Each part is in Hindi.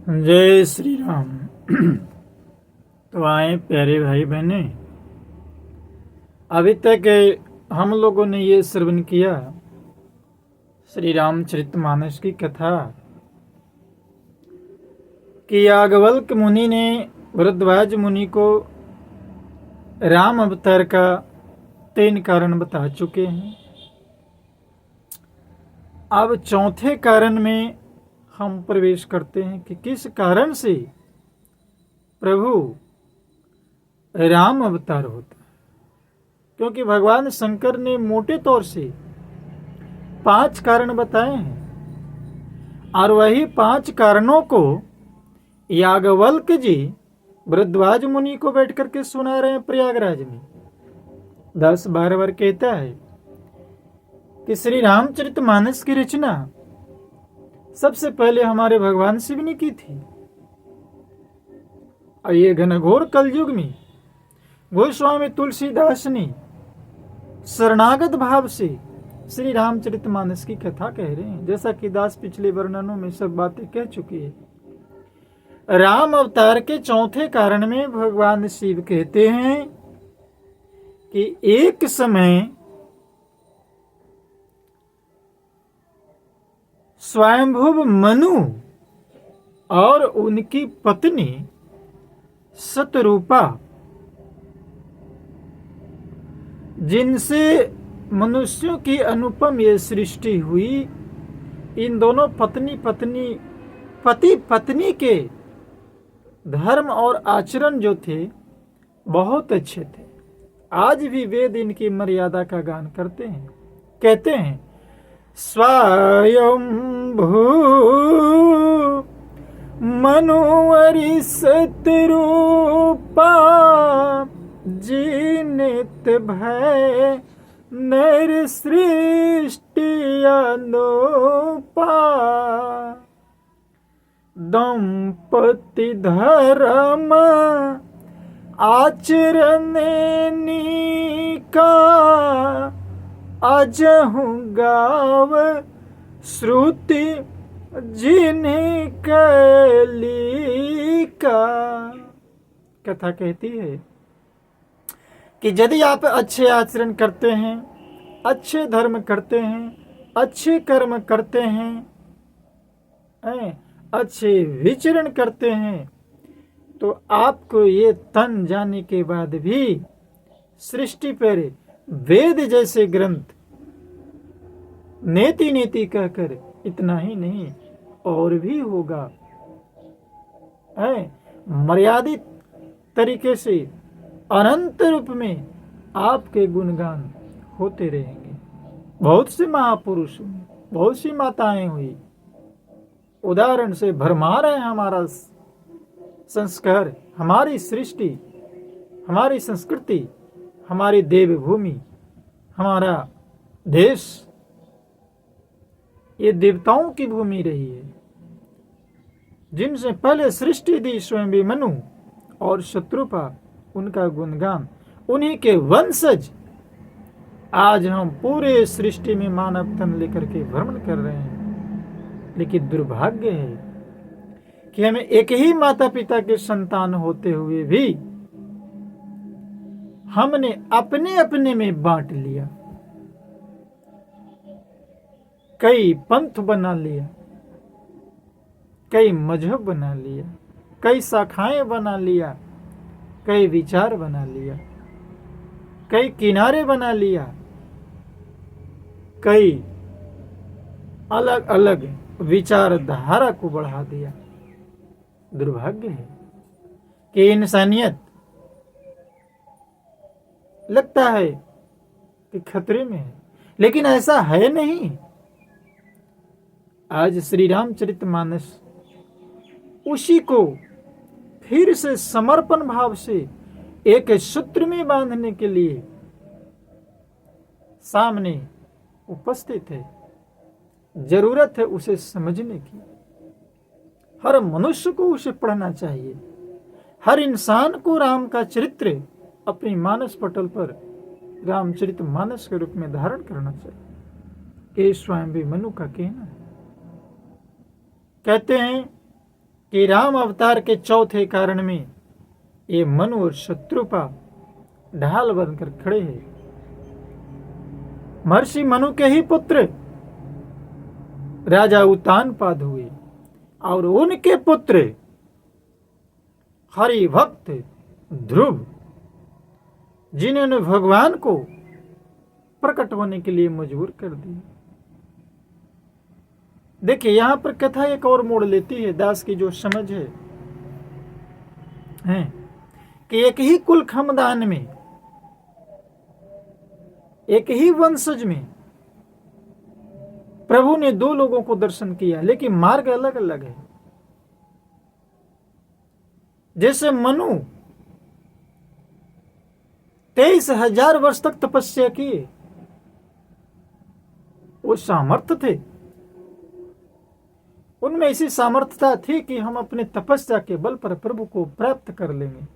जय श्री राम। तो आए प्यारे भाई बहने, अभी तक हम लोगों ने ये श्रवण किया श्री रामचरितमानस की कथा कि याज्ञवल्क्य मुनि ने भरद्वाज मुनि को राम अवतार का 3 कारण बता चुके हैं। अब चौथे कारण में हम प्रवेश करते हैं कि किस कारण से प्रभु राम अवतार होता है। क्योंकि भगवान शंकर ने मोटे तौर से 5 कारण बताए हैं और वही 5 कारणों को याज्ञवल्क्य जी भरद्वाज मुनि को बैठ करके सुना रहे हैं प्रयागराज में। 10-12 बार कहता है कि श्री रामचरितमानस की रचना सबसे पहले हमारे भगवान शिव ने की थी और ये घनघोर कलयुग में गोस्वामी तुलसीदास ने शरणागत भाव से श्री रामचरितमानस की कथा कह रहे हैं। जैसा कि दास पिछले वर्णनों में सब बातें कह चुकी है। राम अवतार के चौथे कारण में भगवान शिव कहते हैं कि एक समय स्वयंभुव मनु और उनकी पत्नी शतरूपा, जिनसे मनुष्यों की अनुपम ये सृष्टि हुई, इन दोनों पति पत्नी के धर्म और आचरण जो थे बहुत अच्छे थे। आज भी वेद इनकी मर्यादा का गान करते हैं। कहते हैं स्वयंभू मनुवरी शतरूपा जीनित भय नर सृष्टि अनुपा दंपति धर्म आचरण का अजहु गाव श्रुति जिन्हें कैली का। कथा कहती है कि यदि आप अच्छे आचरण करते हैं, अच्छे धर्म करते हैं, अच्छे कर्म करते हैं, अच्छे विचरण करते हैं, तो आपको ये तन जाने के बाद भी सृष्टि पर वेद जैसे ग्रंथ नेति नेति कहकर इतना ही नहीं और भी होगा। मर्यादित तरीके से अनंत रूप में आपके गुणगान होते रहेंगे। बहुत से महापुरुष, बहुत सी माताएं हुई, उदाहरण से भरमार है हमारा संस्कार, हमारी सृष्टि, हमारी संस्कृति, हमारी देवभूमि, हमारा देश, ये देवताओं की भूमि रही है। जिनसे पहले सृष्टि दी स्वयं मनु और शत्रुपा, उनका गुणगान, उन्हीं के वंशज आज हम पूरे सृष्टि में मानव तन लेकर के भ्रमण कर रहे हैं। लेकिन दुर्भाग्य है कि हमें एक ही माता पिता के संतान होते हुए भी हमने अपने अपने में बांट लिया। कई पंथ बना लिया, कई मजहब बना लिया, कई शाखाएं बना लिया, कई विचार बना लिया, कई किनारे बना लिया, कई अलग अलग विचारधारा को बढ़ा दिया। दुर्भाग्य है कि इंसानियत लगता है कि खतरे में है, लेकिन ऐसा है नहीं। आज श्री रामचरितमानस उसी को फिर से समर्पण भाव से एक सूत्र में बांधने के लिए सामने उपस्थित है। जरूरत है उसे समझने की। हर मनुष्य को उसे पढ़ना चाहिए। हर इंसान को राम का चरित्र अपनी मानस पटल पर रामचरितमानस के रूप में धारण करना चाहिए। ये स्वयं भी मनु का कहना है। कहते हैं कि राम अवतार के चौथे कारण में ये मनु और शत्रुपा ढाल बनकर खड़े हैं। महर्षि मनु के ही पुत्र राजा उत्तानपाद हुए और उनके पुत्र हरि भक्त ध्रुव, जिन्होंने भगवान को प्रकट होने के लिए मजबूर कर दिया। देखिए यहां पर कथा एक और मोड़ लेती है। दास की जो समझ है कि एक ही कुल खानदान में, एक ही वंशज में प्रभु ने दो लोगों को दर्शन किया, लेकिन मार्ग अलग अलग है। जैसे मनु 23,000 वर्ष तक तपस्या किए, वो सामर्थ्य थे, उनमें ऐसी सामर्थ्यता थी कि हम अपने तपस्या के बल पर प्रभु को प्राप्त कर लेंगे।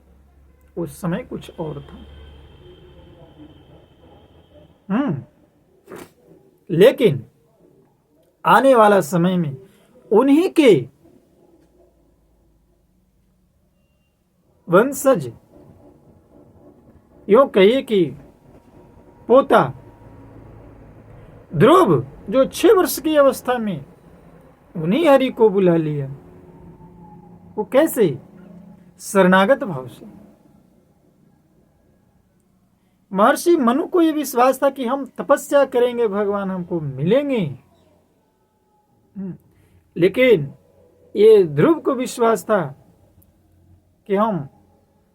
उस समय कुछ और था। लेकिन आने वाला समय में उन्हीं के वंशज, यूं कहिए कि पोता ध्रुव, जो 6 वर्ष की अवस्था में उन्हीं हरि को बुला लिया। वो कैसे? शरणागत भाव से। महर्षि मनु को यह विश्वास था कि हम तपस्या करेंगे, भगवान हमको मिलेंगे। लेकिन ये ध्रुव को विश्वास था कि हम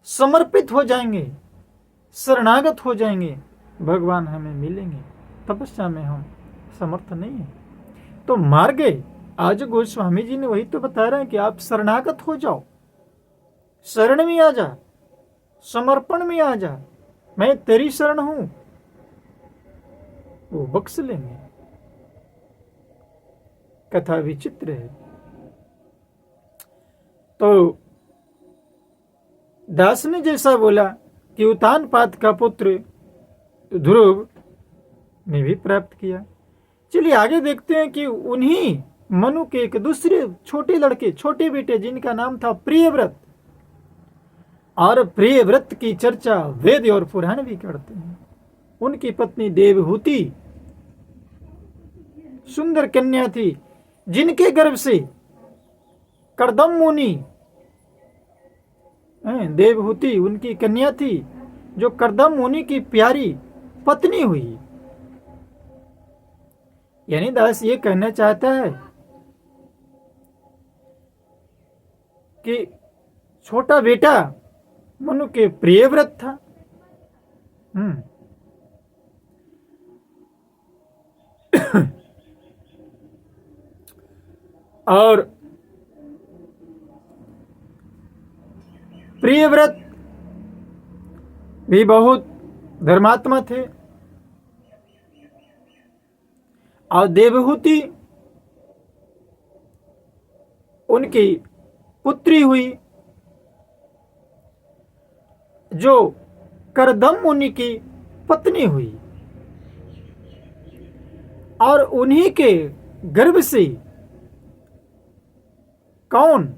समर्पित हो जाएंगे, शरणागत हो जाएंगे, भगवान हमें मिलेंगे। तपस्या में हम समर्थ नहीं है। तो मार्ग आज गोस्वामी जी ने वही तो बता रहे हैं कि आप शरणागत हो जाओ, शरण में आ जा, समर्पण में आ जा, मैं तेरी शरण हूं, वो बख्श लेंगे। कथा विचित्र है। तो दास ने जैसा बोला कि उत्तानपाद का पुत्र ध्रुव ने भी प्राप्त किया। चलिए आगे देखते हैं कि उन्हीं मनु के एक दूसरे छोटे लड़के, छोटे बेटे, जिनका नाम था प्रियव्रत, और प्रियव्रत की चर्चा वेद और पुराण भी करते हैं। उनकी पत्नी देवहूति सुंदर कन्या थी, जिनके गर्भ से कर्दम मुनि, देवहूति उनकी कन्या थी, जो कर्दम मुनि की प्यारी पत्नी हुई। यानी दास ये कहना चाहता है कि छोटा बेटा मनु के प्रियव्रत था। और प्रियव्रत भी बहुत धर्मात्मा थे, और देवहूति उनकी पुत्री हुई, जो कर्दम मुनि की पत्नी हुई, और उन्हीं के गर्भ से कौन?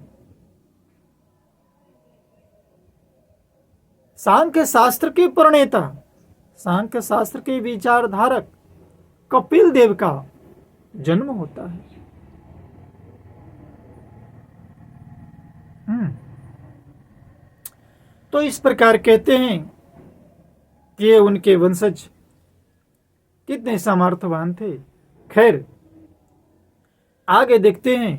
सांख्य शास्त्र के प्रणेता, सांख्य शास्त्र के विचारधारक कपिल देव का जन्म होता है। तो इस प्रकार कहते हैं कि उनके वंशज कितने सामर्थ्यवान थे। खैर आगे देखते हैं।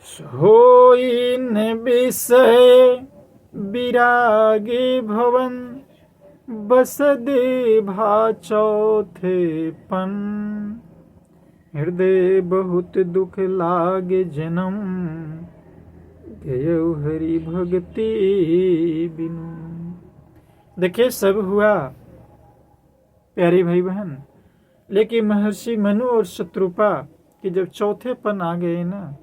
सोइन विषय विरागी भवन, बस देभा चौथे पन, हृदय बहुत दुख लागे जन्म, गयो हरि भक्ति बिनु। देखिए सब हुआ प्यारे भाई बहन, लेकिन महर्षि मनु और शत्रुपा कि जब चौथे पन आ गए ना,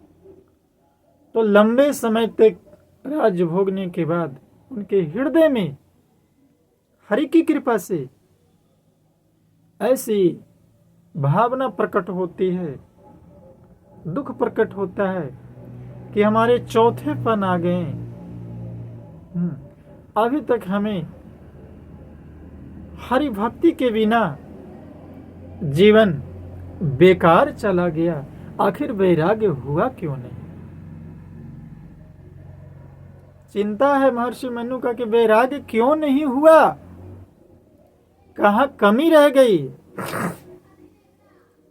तो लंबे समय तक राज्य भोगने के बाद उनके हृदय में हरि की कृपा से ऐसी भावना प्रकट होती है दुख प्रकट होता है कि हमारे चौथे पन आ गए। अभी तक हमें हरि भक्ति के बिना जीवन बेकार चला गया, आखिर वैराग्य हुआ क्यों नहीं? चिंता है महर्षि मनु का कि वैराग्य क्यों नहीं हुआ, कहां कमी रह गई।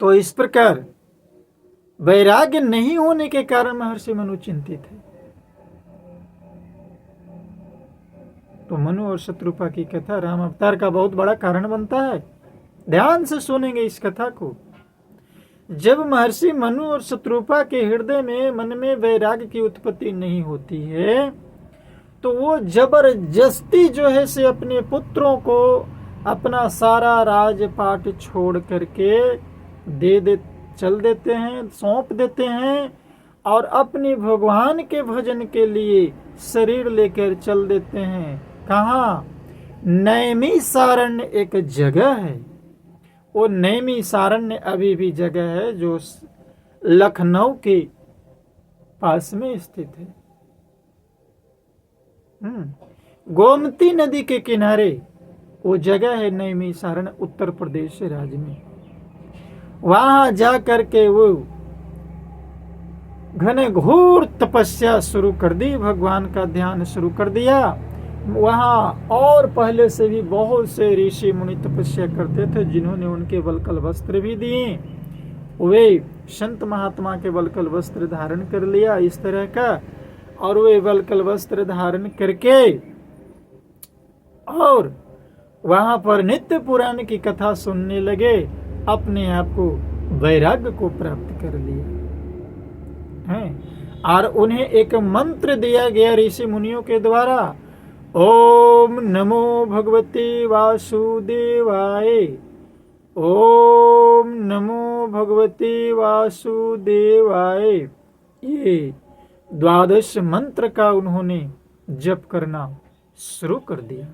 तो इस प्रकार वैराग्य नहीं होने के कारण महर्षि मनु चिंतित है। तो मनु और शत्रुपा की कथा राम अवतार का बहुत बड़ा कारण बनता है। ध्यान से सुनेंगे इस कथा को। जब महर्षि मनु और शत्रुपा के हृदय में मन में वैराग्य की उत्पत्ति नहीं होती है तो वो जबरदस्ती जो है से अपने पुत्रों को अपना सारा राजपाट छोड़ करके चल देते हैं, सौंप देते हैं और अपने भगवान के भजन के लिए शरीर लेकर चल देते हैं। कहाँ? नैमिषारण्य एक जगह है, वो नैमिषारण्य अभी भी जगह है जो लखनऊ के पास में स्थित है। गोमती नदी के किनारे वो जगह है नैमिषारण्य, उत्तर प्रदेश राज्य में। वहां जा करके वो घने घोर तपस्या शुरू कर दी, भगवान का ध्यान शुरू कर दिया। वहां और पहले से भी बहुत से ऋषि मुनि तपस्या करते थे जिन्होंने उनके वलकल वस्त्र भी दिए। वे संत महात्मा के वलकल वस्त्र धारण कर लिया इस तरह का, और वे वलकल वस्त्र धारण करके और वहां पर नित्य पुराण की कथा सुनने लगे, अपने आप को वैराग्य को प्राप्त कर लिया है। और उन्हें एक मंत्र दिया गया ऋषि मुनियों के द्वारा, ओम नमो भगवते वासुदेवाय, ओम नमो भगवते वासुदेवाय। ये 12 मंत्र का उन्होंने जप करना शुरू कर दिया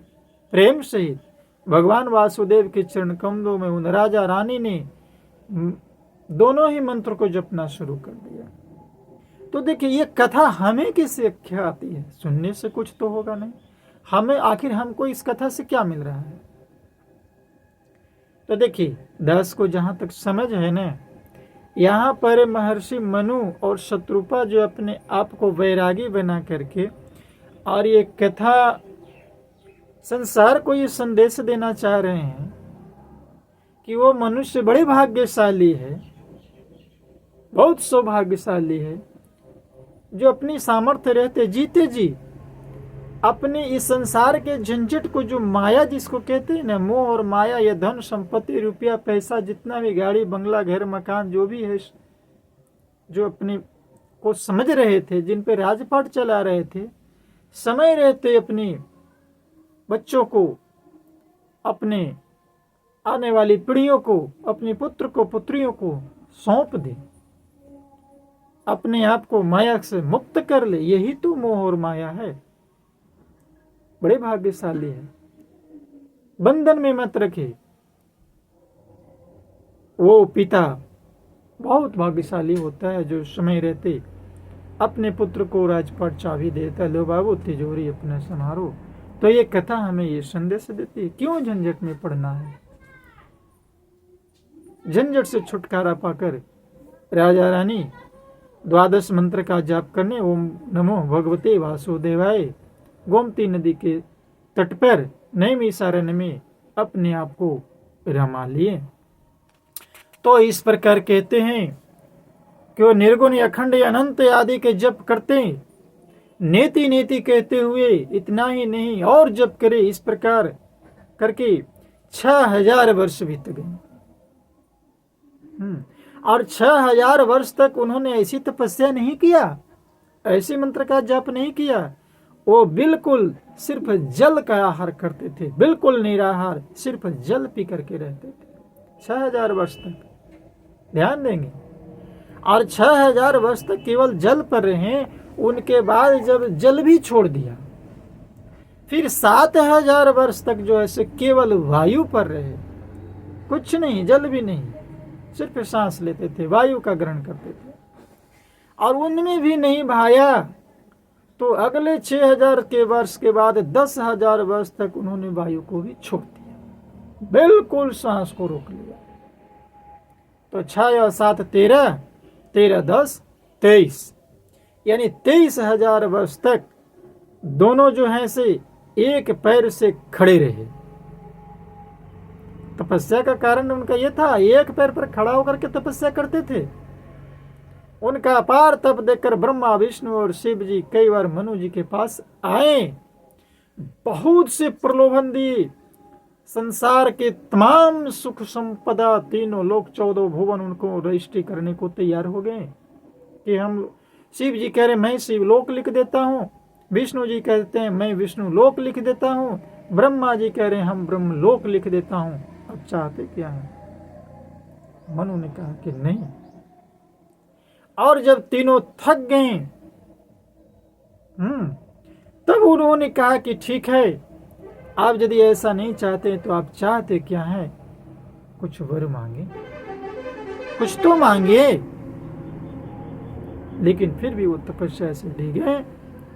प्रेम सहित। भगवान वासुदेव के चरण कमलों में उन राजा रानी ने दोनों ही मंत्र को जपना शुरू कर दिया। तो देखिए ये कथा हमें किससे क्या आती है? सुनने से कुछ तो होगा नहीं, हमें आखिर हमको इस कथा से क्या मिल रहा है? तो देखिए 10 को जहां तक समझ है ना, यहाँ पर महर्षि मनु और शत्रुपा जो अपने आप को वैरागी बना करके और ये कथा संसार को ये संदेश देना चाह रहे हैं कि वो मनुष्य बड़े भाग्यशाली है, बहुत सौभाग्यशाली है, जो अपनी सामर्थ्य रहते जीते जी अपने इस संसार के झंझट को, जो माया जिसको कहते हैं ना, मोह और माया, या धन संपत्ति रुपया पैसा जितना भी गाड़ी बंगला घर मकान जो भी है, जो अपने को समझ रहे थे, जिन पे राजपाट चला रहे थे, समय रहते अपने बच्चों को, अपने आने वाली पीढ़ियों को, अपने पुत्र को पुत्रियों को सौंप दे, अपने आप को माया से मुक्त कर ले। यही तो मोह और माया है। बड़े भाग्यशाली है, बंधन में मत रखे। वो पिता बहुत भाग्यशाली होता है जो समय रहते अपने पुत्र को राजपाट चाबी देता, लो बाबू तिजोरी अपना संभारो। तो ये कथा हमें ये संदेश देती है, क्यों झंझट में पड़ना है? झंझट से छुटकारा पाकर राजा रानी 12 मंत्र का जाप करने ओम नमो भगवते वासुदेवाय गोमती नदी के तट पर नैमिषारण्य में अपने आप को रमा लिए। तो इस प्रकार कहते हैं कि वो निर्गुण अखंड अनंत आदि के जप करते, नेति नेति कहते हुए इतना ही नहीं और जप करे। इस प्रकार करके 6000 वर्ष बीत गए और 6000 वर्ष तक उन्होंने ऐसी तपस्या नहीं किया, ऐसे मंत्र का जप नहीं किया। वो बिल्कुल सिर्फ जल का आहार करते थे, बिल्कुल निराहार, सिर्फ जल पी करके रहते थे 6000 वर्ष तक। ध्यान देंगे, और 6000 वर्ष तक केवल जल पर रहे। उनके बाद जब जल भी छोड़ दिया, फिर 7000 वर्ष तक जो है केवल वायु पर रहे, कुछ नहीं, जल भी नहीं, सिर्फ सांस लेते थे, वायु का ग्रहण करते थे। और उनमें भी नहीं भाया तो अगले 6000 के वर्ष के बाद 10,000 वर्ष तक उन्होंने वायु को भी छोड़ दिया, बिल्कुल सांस को रोक लिया। तो 6 और 7 13, 13 10 23, यानी 23,000 वर्ष तक दोनों जो हैं से एक पैर से खड़े रहे। तपस्या का कारण उनका यह था, एक पैर पर खड़ा होकर के तपस्या करते थे। उनका अपार तप देखकर ब्रह्मा विष्णु और शिव जी कई बार मनु जी के पास आए, बहुत से प्रलोभन दिए, संसार के तमाम सुख संपदा, तीनों लोक 14 भुवन उनको रजिस्ट्री करने को तैयार हो गए कि हम, शिव जी कह रहे मैं शिव लोक लिख देता हूं, विष्णु जी कहते हैं मैं विष्णु लोक लिख देता हूं, ब्रह्मा जी कह रहे हैं हम ब्रह्म लोक लिख देता हूं। अब चाहते क्या है? मनु ने कहा कि नहीं। और जब तीनों थक गए तब उन्होंने कहा कि ठीक है, आप यदि ऐसा नहीं चाहते तो आप चाहते क्या है? कुछ वर मांगे, कुछ तो मांगे। लेकिन फिर भी वो तपस्या से ले गए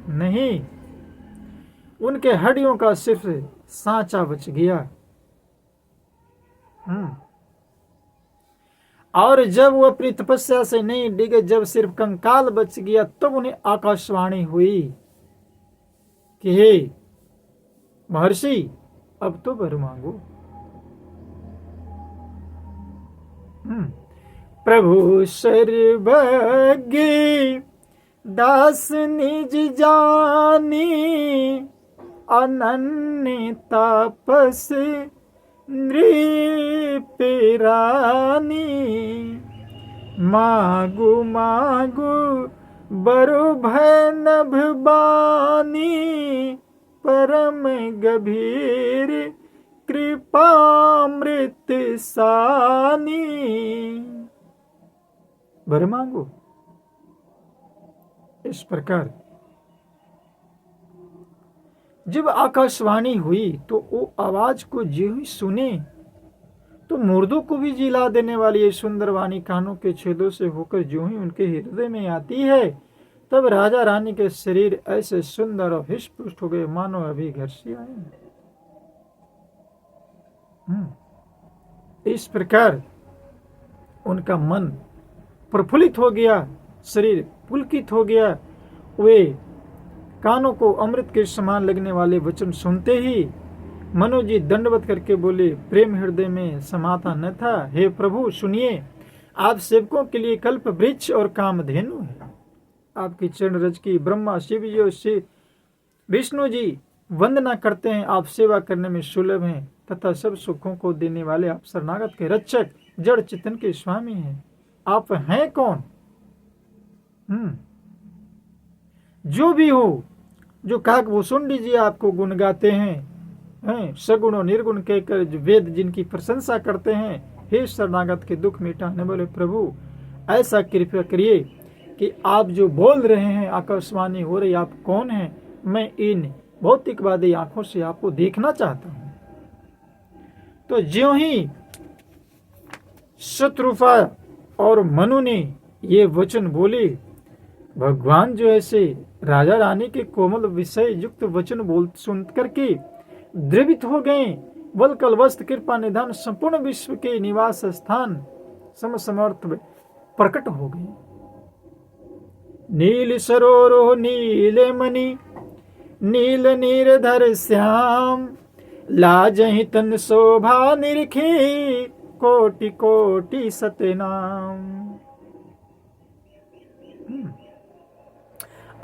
नहीं, उनके हड्डियों का सिर्फ सांचा बच गया। और जब वो अपनी तपस्या से नहीं डिगे, जब सिर्फ कंकाल बच गया, तब उन्हें आकाशवाणी हुई कि हे महर्षि, अब तो वर मांगो। प्रभु सर्वज्ञ दास निज जानी, अनन्य तापस नृप रानी, मागु मागु बरु भय नभ बानी, परम गभीर कृपामृत सानी। वर मांगो। इस प्रकार जब आकाशवाणी हुई तो वो आवाज को जो ही सुने तो मुर्दों को भी जिला देने वाली ये सुंदर वाणी कानों के छेदों से होकर जो ही उनके हृदय में आती है, तब राजा रानी के शरीर ऐसे सुंदर और हिष्ट पुष्ट हो गए मानो अभी घर से आए। इस प्रकार उनका मन प्रफुल्लित हो गया, शरीर पुलकित हो गया। वे कानों को अमृत के समान लगने वाले वचन सुनते ही मनु जी दंडवत करके बोले, प्रेम हृदय में समाता न था। हे प्रभु सुनिए, आप सेवकों के लिए कल्प वृक्ष और कामधेनु है। आपकी चरण रज की ब्रह्मा शिव जी और विष्णु जी वंदना करते हैं। आप सेवा करने में सुलभ हैं तथा सब सुखों को देने वाले आप शरणागत के रक्षक, जड़ चितन के स्वामी हैं। आप हैं कौन? जो भी हो, जो काकभूषुंडी जी आपको गुण गाते हैं, सगुण और निर्गुण कहकर वेद जिनकी प्रशंसा करते हैं, हे शरणागत के दुख मिटाने वाले प्रभु, ऐसा कृपया करिए कि आप जो बोल रहे हैं, आकाशवाणी हो रही, आप कौन हैं? मैं इन भौतिकवादी आंखों से आपको देखना चाहता हूं। तो ज्यों ही शत्रुपा और मनु ने ये वचन बोले, भगवान जो ऐसे राजा रानी के कोमल विषय युक्त वचन बोल सुन करके द्रवित हो गए। बलकल वस्त कृपा निधान संपूर्ण विश्व के निवास स्थान समसमर्थ प्रकट हो गए। नील सरोरो नीले मणि, नील नीरधर श्याम, लाजहि तन शोभा निरखी, कोटि कोटि सतनाम।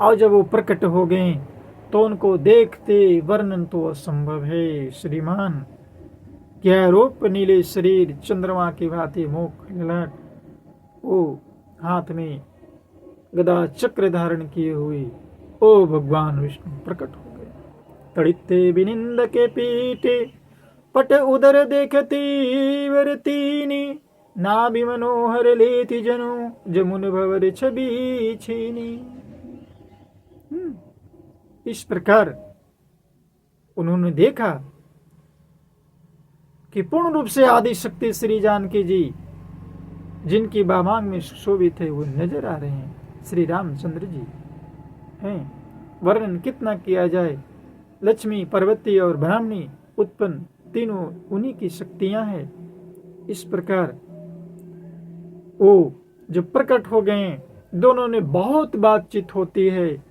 और जब वो प्रकट हो गए तो उनको देखते वर्णन तो असंभव है। श्रीमान, क्या रूप, नीले शरीर, चंद्रमा की भांति मुख ललाट, वो हाथ में गदा चक्र धारण किए हुए ओ भगवान विष्णु प्रकट हो गए। तड़िते बिनिंद के पीठे, पट उदर देखती वरतीनी, नाभि मनोहर लेति जनु, जमुन भवर छवि छीनी। इस प्रकार उन्होंने देखा कि पूर्ण रूप से आदि शक्ति श्री जानकी जी जिनकी बामांग में सुशोभित है वो नजर आ रहे हैं। श्री रामचंद्र जी हैं। वर्णन कितना किया जाए, लक्ष्मी, पार्वती और ब्राह्मणी उत्पन्न तीनों उन्हीं की शक्तियां हैं। इस प्रकार वो जो प्रकट हो गए, दोनों ने बहुत बातचीत होती है,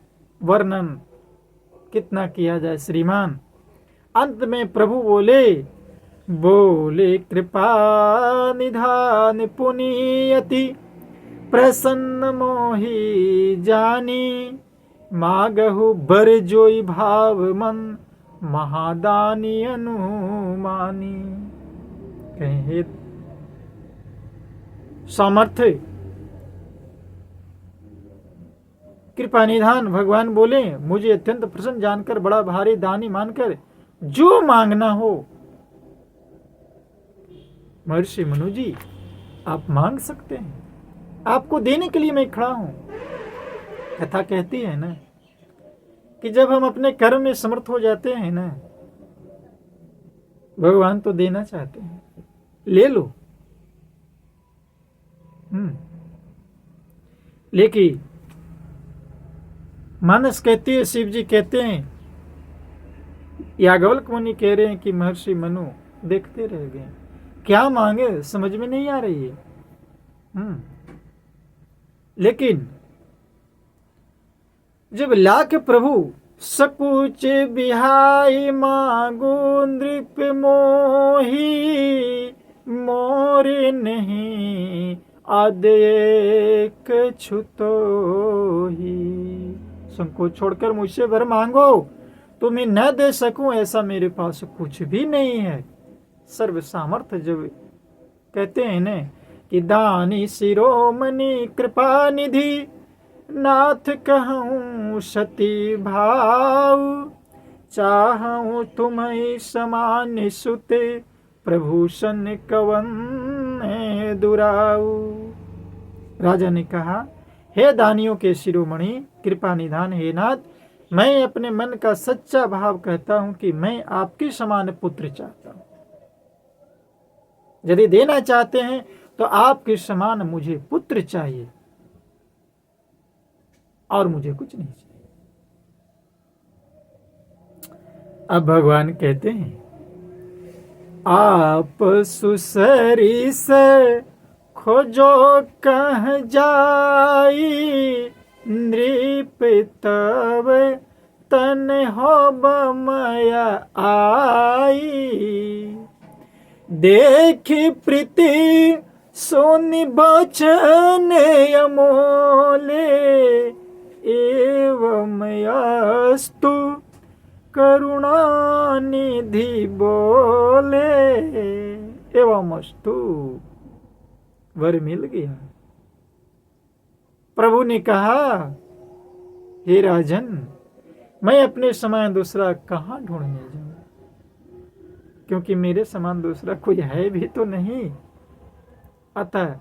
वर्णन कितना किया जाए श्रीमान। अंत में प्रभु बोले कृपा निधान पुनीयति प्रसन्न मोहि जानी मागहु बर जोई भाव मन महादानी अनुमानी। कहे सामर्थ्य कृपा निधान भगवान बोले, मुझे अत्यंत प्रसन्न जानकर, बड़ा भारी दानी मानकर जो मांगना हो महर्षि मनु जी आप मांग सकते हैं, आपको देने के लिए मैं खड़ा हूं। कथा कहती है ना कि जब हम अपने कर्म में समर्थ हो जाते हैं ना, भगवान तो देना चाहते हैं, ले लो। लेकिन मानस कहती है, शिव जी कहते हैं, याज्ञवल्क्य मुनि कह रहे हैं कि महर्षि मनु देखते रह गए, क्या मांगे समझ में नहीं आ रही है। लेकिन जब लाख प्रभु सकुच बिहाई मांगो नृप मोही मोरे नहीं आदेक छुतो ही। संकोच छोड़कर मुझसे वर मांगो, तुम्हें न दे सकूं ऐसा मेरे पास कुछ भी नहीं है। सर्व सामर्थ्य जब कहते हैं न कि दानी शिरोमणि कृपा निधि नाथ कहूं सती भाव चाहूं तुम्हें समान सुते प्रभूषण कवन दुराऊ। राजा ने कहा, हे दानियों के शिरोमणि कृपा निधान, हे नाथ, मैं अपने मन का सच्चा भाव कहता हूं कि मैं आपके समान पुत्र चाहता हूं। यदि देना चाहते हैं तो आपके समान मुझे पुत्र चाहिए और मुझे कुछ नहीं चाहिए। अब भगवान कहते हैं, आप सुसरी से खोजो कह जाई नृप तब तन हो बमया आई। देखी प्रीति सोनि बचन अमोले एवं अस्तु करुणा निधि बोले। एवं अस्तु, वर मिल गया। प्रभु ने कहा, हे राजन, मैं अपने समान दूसरा कहां ढूंढने जाऊं, क्योंकि मेरे समान दूसरा कोई है भी तो नहीं। अतः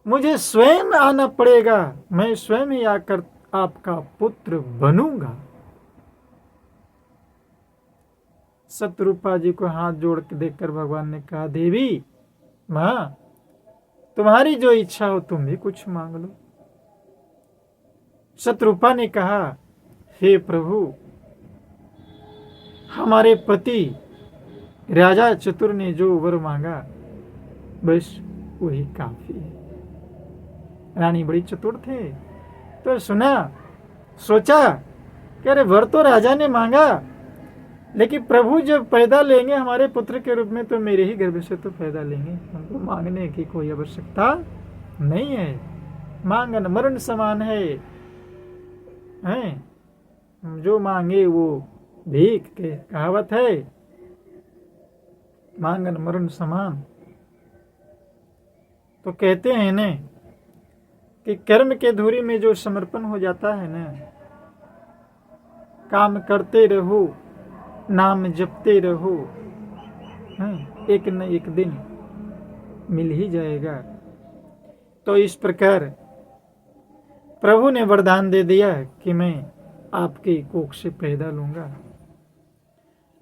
मुझे स्वयं आना पड़ेगा, मैं स्वयं ही आकर आपका पुत्र बनूंगा। शत्रुपा जी को हाथ जोड़ के देखकर भगवान ने कहा, देवी मां, तुम्हारी जो इच्छा हो तुम भी कुछ मांग लो। शत्रुपा ने कहा, हे प्रभु, हमारे पति राजा चतुर ने जो वर मांगा बस वही काफी है। रानी बड़ी चतुर थे, तो सोचा कि अरे वर तो राजा ने मांगा, लेकिन प्रभु जब पैदा लेंगे हमारे पुत्र के रूप में तो मेरे ही गर्भ से तो पैदा लेंगे, हमको मांगने की कोई आवश्यकता नहीं है। मांगन मरण समान है, जो मांगे वो भीख के, कहावत है, मांगन मरण समान। तो कहते हैं न कि कर्म के धुरी में जो समर्पण हो जाता है न, काम करते रहो, नाम जपते रहो, एक न एक दिन मिल ही जाएगा। तो इस प्रकार प्रभु ने वरदान दे दिया कि मैं आपके कोख से पैदा लूंगा।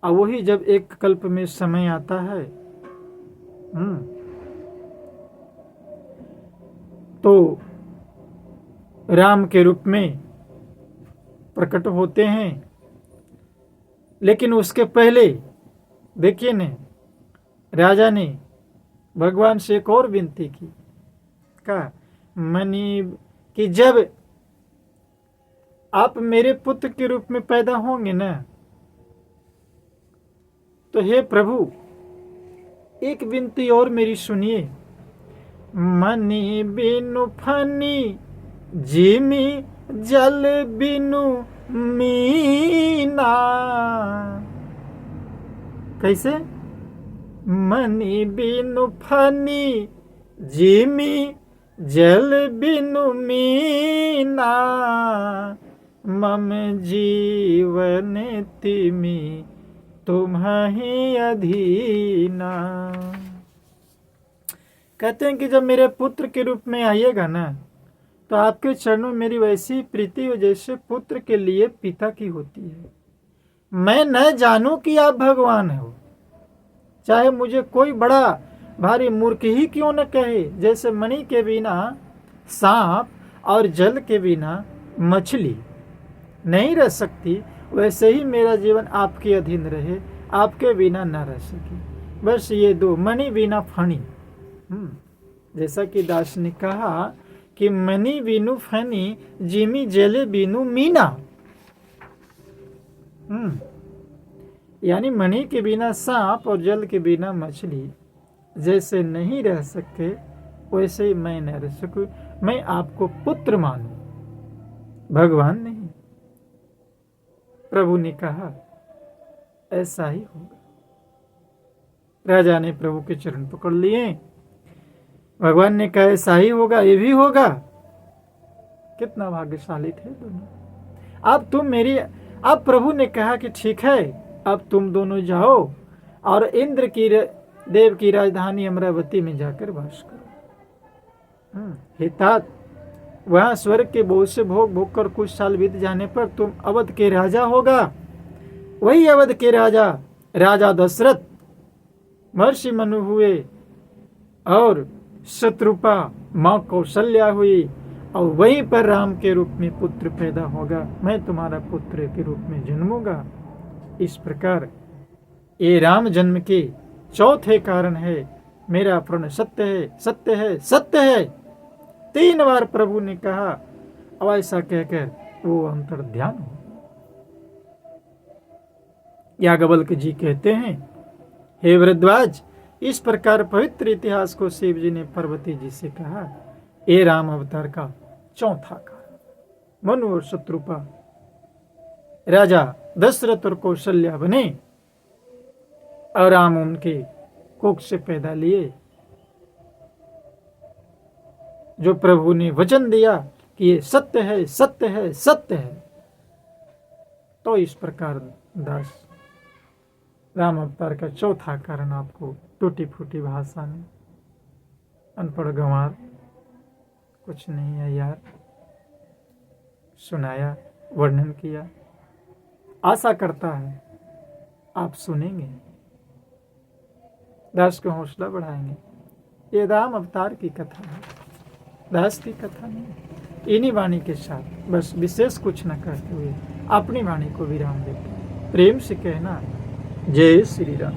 और वही जब एक कल्प में समय आता है तो राम के रूप में प्रकट होते हैं। लेकिन उसके पहले देखिए ने राजा ने भगवान से एक और विनती की, कहा मनी कि जब आप मेरे पुत्र के रूप में पैदा होंगे ना, तो हे प्रभु एक विनती और मेरी सुनिए। मनी बिनु फनी जिमी जल बिनु मीना। कैसे? मनी बिनु फनी जिमी जल बिनु मीना। मम जीवन तिमी तुम्हि अधीना। कहते हैं कि जब मेरे पुत्र के रूप में आइएगा ना, तो आपके चरणों में मेरी वैसी प्रीति हो जैसे पुत्र के लिए पिता की होती है। मैं न जानूं कि आप भगवान हो, चाहे मुझे कोई बड़ा भारी मूर्ख ही क्यों न कहे। जैसे मणि के बिना सांप और जल के बिना मछली नहीं रह सकती, वैसे ही मेरा जीवन आपके अधीन रहे, आपके बिना न रह सके। बस ये दो, मणि बिना फणी। जैसा कि दास ने कहा कि मणि बिनु फनी जिमी जले बिनु मीना। यानी मणि के बिना सांप और जल के बिना मछली जैसे नहीं रह सकते, वैसे ही मैं न रह सकूं। मैं आपको पुत्र मानूं, भगवान नहीं। प्रभु ने कहा ऐसा ही होगा। राजा ने प्रभु के चरण पकड़ लिए। भगवान ने कहा ऐसा ही होगा, ये भी होगा। कितना भाग्यशाली थे दोनों। अब प्रभु ने कहा कि ठीक है, अब तुम दोनों जाओ और इंद्र की देव की राजधानी अमरावती में जाकर वास करो। हे तात, वहां स्वर्ग के बोझ से भोग भोग कर कुछ साल बीत जाने पर तुम अवध के राजा होगा। वही अवध के राजा दशरथ महर्षि मनु हुए और शत्रुपा मां कौशल्या हुई, और वहीं पर राम के रूप में पुत्र पैदा होगा। मैं तुम्हारा पुत्र के रूप में जन्मूंगा। इस प्रकार ये राम जन्म के चौथे कारण है। मेरा प्रण सत्य है, सत्य है, सत्य है। 3 बार प्रभु ने कहा, और ऐसा कहकर वो अंतर ध्यान हो। याज्ञवल्क्य जी कहते हैं, हे वृद्धराज, इस प्रकार पवित्र इतिहास को शिव जी ने पार्वती जी से कहा। ये राम अवतार का चौथा कारण। मनु और शत्रुपा राजा दशरथ और कौशल्या बने, और राम उनके कोख से पैदा लिए। जो प्रभु ने वचन दिया कि ये सत्य है, सत्य है, सत्य है। तो इस प्रकार दास राम अवतार का चौथा कारण आपको टूटी फूटी भाषा में, अनपढ़ गंवार, कुछ नहीं है यार, सुनाया, वर्णन किया। आशा करता है आप सुनेंगे, दास को हौसला बढ़ाएंगे। ये राम अवतार की कथा है, दास की कथा नहीं। इन्हीं वाणी के साथ बस विशेष कुछ न कहते हुए अपनी वाणी को विराम देते प्रेम से कहना, जय श्री राम।